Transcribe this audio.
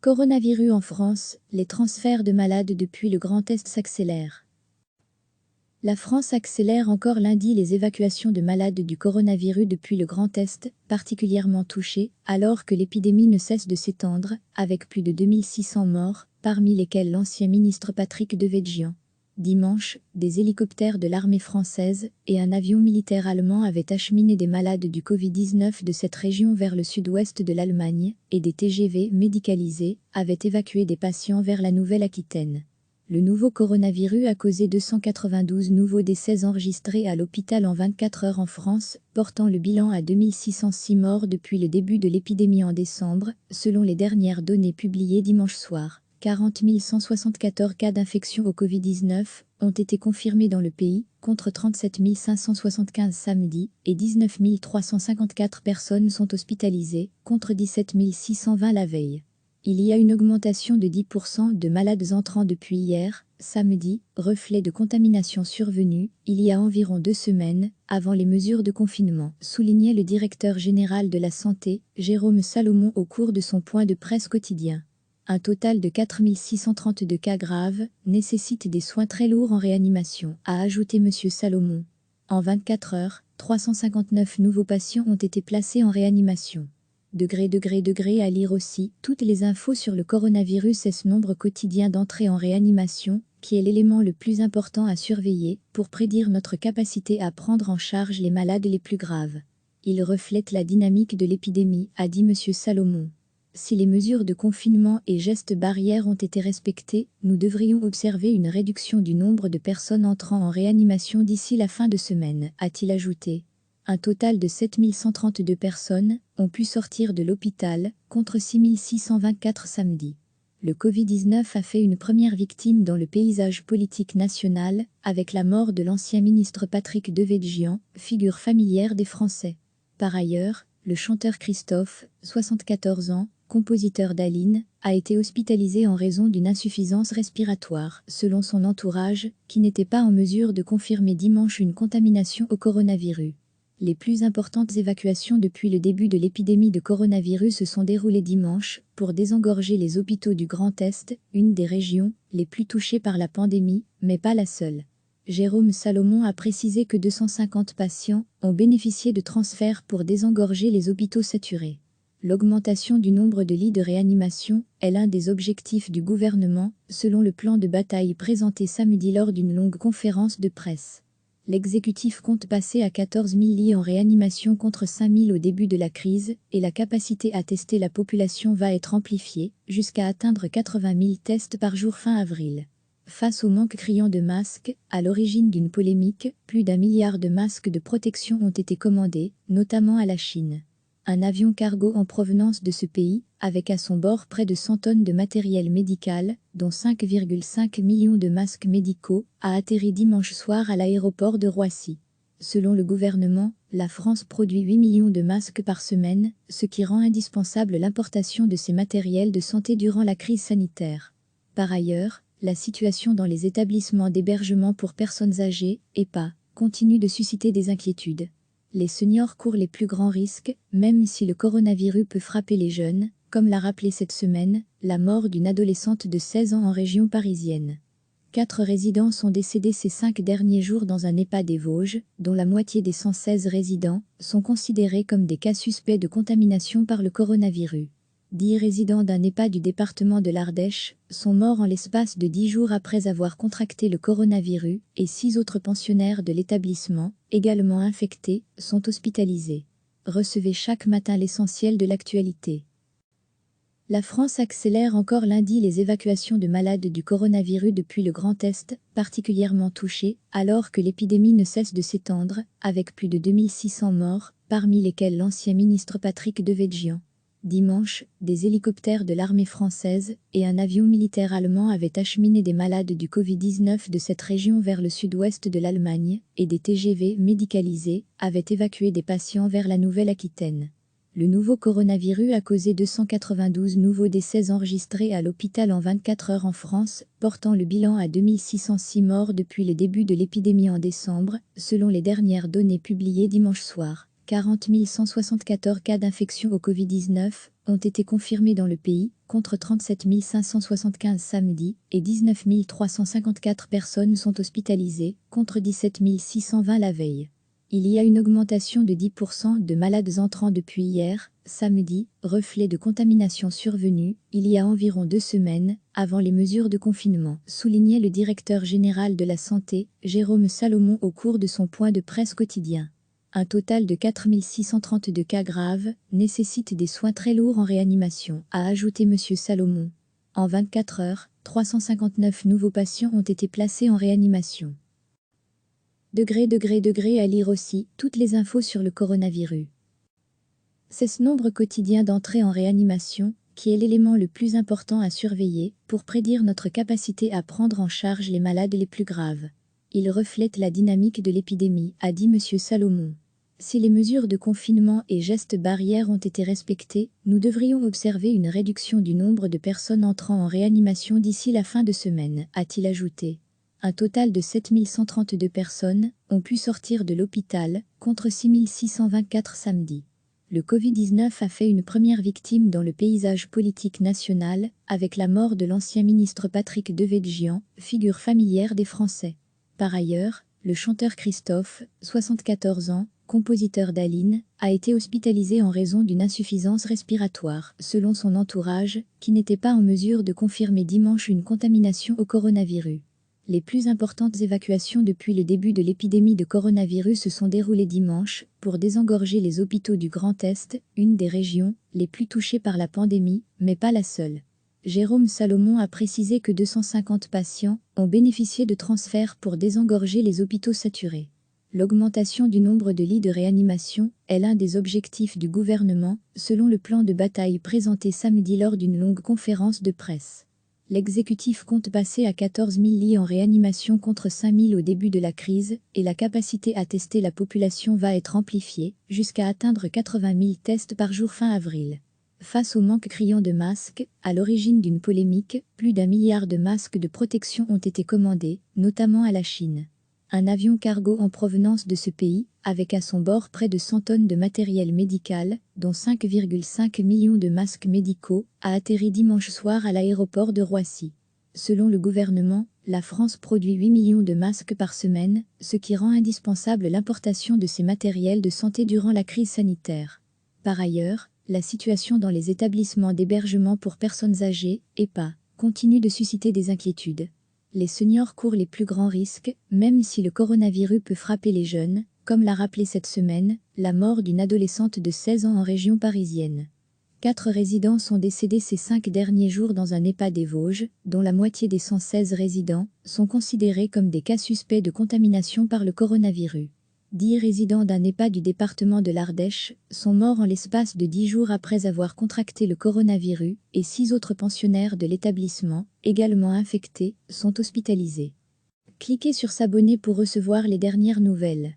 Coronavirus en France, les transferts de malades depuis le Grand Est s'accélèrent. La France accélère encore lundi les évacuations de malades du coronavirus depuis le Grand Est, particulièrement touchés, alors que l'épidémie ne cesse de s'étendre, avec plus de 2600 morts, parmi lesquels l'ancien ministre Patrick Devedjian. Dimanche, des hélicoptères de l'armée française et un avion militaire allemand avaient acheminé des malades du Covid-19 de cette région vers le sud-ouest de l'Allemagne, et des TGV médicalisés avaient évacué des patients vers la Nouvelle-Aquitaine. Le nouveau coronavirus a causé 292 nouveaux décès enregistrés à l'hôpital en 24 heures en France, portant le bilan à 2606 morts depuis le début de l'épidémie en décembre, selon les dernières données publiées dimanche soir. 40 174 cas d'infection au Covid-19 ont été confirmés dans le pays, contre 37 575 samedi, et 19 354 personnes sont hospitalisées, contre 17 620 la veille. Il y a une augmentation de 10% de malades entrants depuis hier, samedi, reflet de contamination survenue, il y a environ 2 semaines, avant les mesures de confinement, soulignait le directeur général de la Santé, Jérôme Salomon au cours de son point de presse quotidien. Un total de 4 632 cas graves nécessitent des soins très lourds en réanimation, a ajouté M. Salomon. En 24 heures, 359 nouveaux patients ont été placés en réanimation. Degré à lire aussi, toutes les infos sur le coronavirus et ce nombre quotidien d'entrées en réanimation, qui est l'élément le plus important à surveiller pour prédire notre capacité à prendre en charge les malades les plus graves. Il reflète la dynamique de l'épidémie, a dit M. Salomon. Si les mesures de confinement et gestes barrières ont été respectés, nous devrions observer une réduction du nombre de personnes entrant en réanimation d'ici la fin de semaine, a-t-il ajouté. Un total de 7 132 personnes ont pu sortir de l'hôpital, contre 6 624 samedi. Le Covid-19 a fait une première victime dans le paysage politique national, avec la mort de l'ancien ministre Patrick Devedjian, figure familière des Français. Par ailleurs, le chanteur Christophe, 74 ans, compositeur d'Aline, a été hospitalisé en raison d'une insuffisance respiratoire, selon son entourage, qui n'était pas en mesure de confirmer dimanche une contamination au coronavirus. Les plus importantes évacuations depuis le début de l'épidémie de coronavirus se sont déroulées dimanche pour désengorger les hôpitaux du Grand Est, une des régions les plus touchées par la pandémie, mais pas la seule. Jérôme Salomon a précisé que 250 patients ont bénéficié de transferts pour désengorger les hôpitaux saturés. L'augmentation du nombre de lits de réanimation est l'un des objectifs du gouvernement, selon le plan de bataille présenté samedi lors d'une longue conférence de presse. L'exécutif compte passer à 14 000 lits en réanimation contre 5 000 au début de la crise, et la capacité à tester la population va être amplifiée, jusqu'à atteindre 80 000 tests par jour fin avril. Face au manque criant de masques, à l'origine d'une polémique, plus d'1 milliard de masques de protection ont été commandés, notamment à la Chine. Un avion cargo en provenance de ce pays, avec à son bord près de 100 tonnes de matériel médical, dont 5,5 millions de masques médicaux, a atterri dimanche soir à l'aéroport de Roissy. Selon le gouvernement, la France produit 8 millions de masques par semaine, ce qui rend indispensable l'importation de ces matériels de santé durant la crise sanitaire. Par ailleurs, la situation dans les établissements d'hébergement pour personnes âgées, EHPAD, continue de susciter des inquiétudes. Les seniors courent les plus grands risques, même si le coronavirus peut frapper les jeunes, comme l'a rappelé cette semaine, la mort d'une adolescente de 16 ans en région parisienne. 4 résidents sont décédés ces 5 derniers jours dans un EHPAD des Vosges, dont la moitié des 116 résidents sont considérés comme des cas suspects de contamination par le coronavirus. 10 résidents d'un EHPAD du département de l'Ardèche sont morts en l'espace de 10 jours après avoir contracté le coronavirus, et 6 autres pensionnaires de l'établissement, également infectés, sont hospitalisés. Recevez chaque matin l'essentiel de l'actualité. La France accélère encore lundi les évacuations de malades du coronavirus depuis le Grand Est, particulièrement touchés, alors que l'épidémie ne cesse de s'étendre, avec plus de 2600 morts, parmi lesquels l'ancien ministre Patrick Devedjian. Dimanche, des hélicoptères de l'armée française et un avion militaire allemand avaient acheminé des malades du Covid-19 de cette région vers le sud-ouest de l'Allemagne, et des TGV médicalisés avaient évacué des patients vers la Nouvelle-Aquitaine. Le nouveau coronavirus a causé 292 nouveaux décès enregistrés à l'hôpital en 24 heures en France, portant le bilan à 2606 morts depuis le début de l'épidémie en décembre, selon les dernières données publiées dimanche soir. 40 174 cas d'infection au Covid-19 ont été confirmés dans le pays, contre 37 575 samedi, et 19 354 personnes sont hospitalisées, contre 17 620 la veille. Il y a une augmentation de 10% de malades entrants depuis hier, samedi, reflet de contamination survenue, il y a environ 2 semaines, avant les mesures de confinement, soulignait le directeur général de la Santé, Jérôme Salomon au cours de son point de presse quotidien. Un total de 4 632 cas graves nécessitent des soins très lourds en réanimation, a ajouté M. Salomon. En 24 heures, 359 nouveaux patients ont été placés en réanimation. Degré à lire aussi, toutes les infos sur le coronavirus. C'est ce nombre quotidien d'entrées en réanimation qui est l'élément le plus important à surveiller pour prédire notre capacité à prendre en charge les malades les plus graves. Il reflète la dynamique de l'épidémie, a dit M. Salomon. Si les mesures de confinement et gestes barrières ont été respectés, nous devrions observer une réduction du nombre de personnes entrant en réanimation d'ici la fin de semaine, a-t-il ajouté. Un total de 7 132 personnes ont pu sortir de l'hôpital, contre 6 624 samedi. Le Covid-19 a fait une première victime dans le paysage politique national, avec la mort de l'ancien ministre Patrick Devedjian, figure familière des Français. Par ailleurs, le chanteur Christophe, 74 ans, compositeur d'Aline, a été hospitalisé en raison d'une insuffisance respiratoire, selon son entourage, qui n'était pas en mesure de confirmer dimanche une contamination au coronavirus. Les plus importantes évacuations depuis le début de l'épidémie de coronavirus se sont déroulées dimanche pour désengorger les hôpitaux du Grand Est, une des régions les plus touchées par la pandémie, mais pas la seule. Jérôme Salomon a précisé que 250 patients ont bénéficié de transferts pour désengorger les hôpitaux saturés. L'augmentation du nombre de lits de réanimation est l'un des objectifs du gouvernement, selon le plan de bataille présenté samedi lors d'une longue conférence de presse. L'exécutif compte passer à 14 000 lits en réanimation contre 5 000 au début de la crise, et la capacité à tester la population va être amplifiée, jusqu'à atteindre 80 000 tests par jour fin avril. Face au manque criant de masques, à l'origine d'une polémique, plus d'1 milliard de masques de protection ont été commandés, notamment à la Chine. Un avion cargo en provenance de ce pays, avec à son bord près de 100 tonnes de matériel médical, dont 5,5 millions de masques médicaux, a atterri dimanche soir à l'aéroport de Roissy. Selon le gouvernement, la France produit 8 millions de masques par semaine, ce qui rend indispensable l'importation de ces matériels de santé durant la crise sanitaire. Par ailleurs, la situation dans les établissements d'hébergement pour personnes âgées, EHPAD, continue de susciter des inquiétudes. Les seniors courent les plus grands risques, même si le coronavirus peut frapper les jeunes, comme l'a rappelé cette semaine, la mort d'une adolescente de 16 ans en région parisienne. 4 résidents sont décédés ces 5 derniers jours dans un EHPAD des Vosges, dont la moitié des 116 résidents sont considérés comme des cas suspects de contamination par le coronavirus. 10 résidents d'un EHPAD du département de l'Ardèche sont morts en l'espace de 10 jours après avoir contracté le coronavirus, et 6 autres pensionnaires de l'établissement, également infectés, sont hospitalisés. Cliquez sur s'abonner pour recevoir les dernières nouvelles.